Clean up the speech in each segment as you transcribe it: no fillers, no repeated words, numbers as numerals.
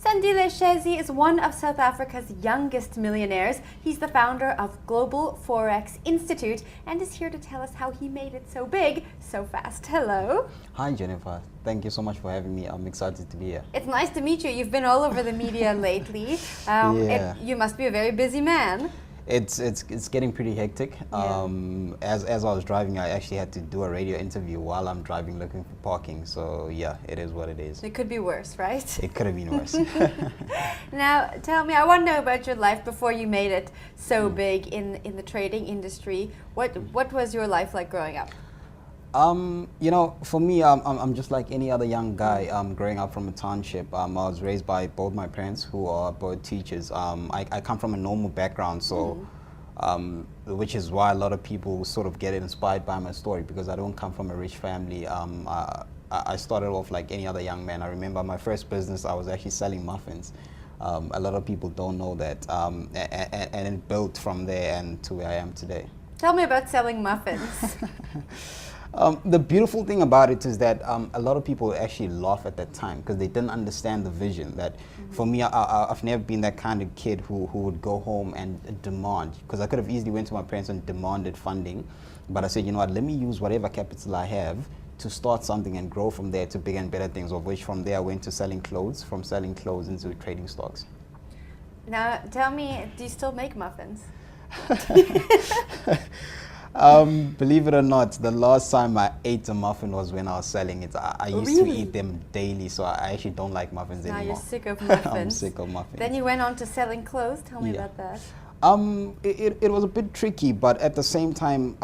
Sandile Shezi is one of South Africa's youngest millionaires. He's the founder of Global Forex Institute and is here to tell us how he made it so big so fast. Hello. Hi Jennifer, thank you so much for having me. I'm excited to be here. It's nice to meet you. You've been all over the media lately. You must be a very busy man. It's getting pretty hectic. Yeah. As I was driving, I actually had to do a radio interview while I'm driving looking for parking. So yeah, it is what it is. It could be worse, right? It could have been worse. Now, tell me, I want to know about your life before you made it so big in the trading industry. What was your life like growing up? You know, for me, I'm just like any other young guy growing up from a township. I was raised by both my parents, who are both teachers. I come from a normal background, so which is why a lot of people sort of get inspired by my story, because I don't come from a rich family. I started off like any other young man. I remember my first business, I was actually selling muffins. A lot of people don't know that, and it built from there and to where I am today. Tell me about selling muffins. The beautiful thing about it is that a lot of people actually laugh at that time because they didn't understand the vision. That for me, I've never been that kind of kid who would go home and demand, because I could have easily went to my parents and demanded funding, but I said, you know what, let me use whatever capital I have to start something and grow from there to bigger and better things, of which from there I went to selling clothes, from selling clothes into trading stocks. Now, tell me, do you still make muffins? Believe it or not, the last time I ate a muffin was when I was selling it. I used to eat them daily, so I actually don't like muffins anymore. Now you're sick of muffins. I'm sick of muffins. Then you went on to selling clothes. Tell me about that. It was a bit tricky, but at the same time,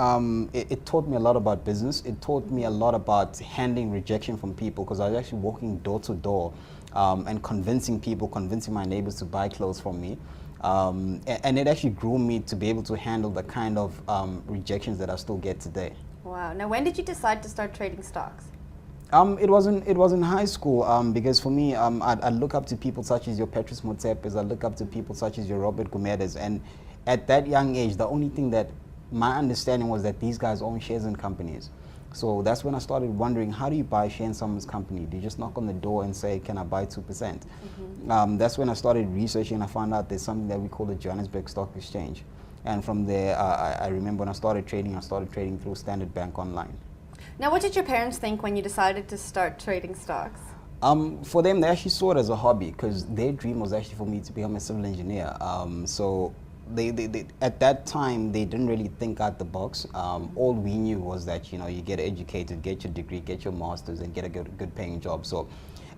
it taught me a lot about business. It taught me a lot about handling rejection from people, because I was actually walking door to door and convincing my neighbors to buy clothes from me. And it actually grew me to be able to handle the kind of rejections that I still get today. Wow. Now, when did you decide to start trading stocks? It was in high school, because for me, I look up to people such as your Petrus Motsepes, I look up to people such as your Robert Gumedes, and at that young age, the only thing that my understanding was that these guys own shares in companies. So that's when I started wondering, how do you buy a share in someone's company? Do you just knock on the door and say, can I buy 2%? That's when I started researching, and I found out there's something that we call the Johannesburg Stock Exchange. And from there, I remember when I started trading through Standard Bank online. Now, what did your parents think when you decided to start trading stocks? For them, they actually saw it as a hobby, because their dream was actually for me to become a civil engineer. So they at that time, they didn't really think out the box. All we knew was that, you know, you get educated, get your degree, get your master's, and get a good paying job. So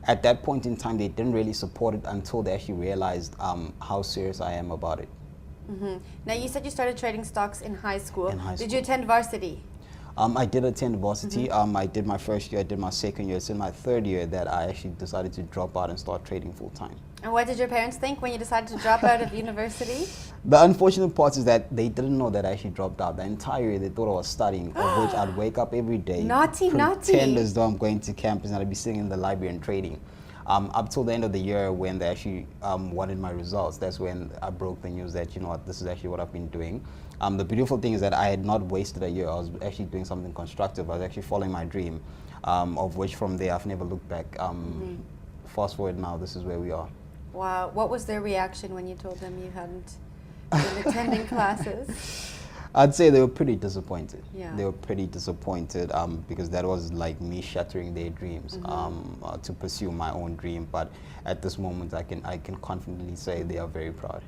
at that point in time, they didn't really support it until they actually realized how serious I am about it. Now, you said you started trading stocks in high school. In high school. Did you attend varsity? I did attend varsity. I did my first year, I did my second year. It's in my third year that I actually decided to drop out and start trading full time. And what did your parents think when you decided to drop out of university? The unfortunate part is that they didn't know that I actually dropped out. The entire year they thought I was studying, of which I'd wake up every day, Naughty. pretend as though I'm going to campus, and I'd be sitting in the library and trading. Up till the end of the year, when they actually wanted my results, that's when I broke the news that, you know what, this is actually what I've been doing. The beautiful thing is that I had not wasted a year. I was actually doing something constructive. I was actually following my dream, of which from there I've never looked back. Fast forward now, this is where we are. Wow. What was their reaction when you told them you hadn't been attending classes? I'd say they were pretty disappointed. Yeah. They were pretty disappointed because that was like me shattering their dreams to pursue my own dream. But at this moment, I can confidently say they are very proud.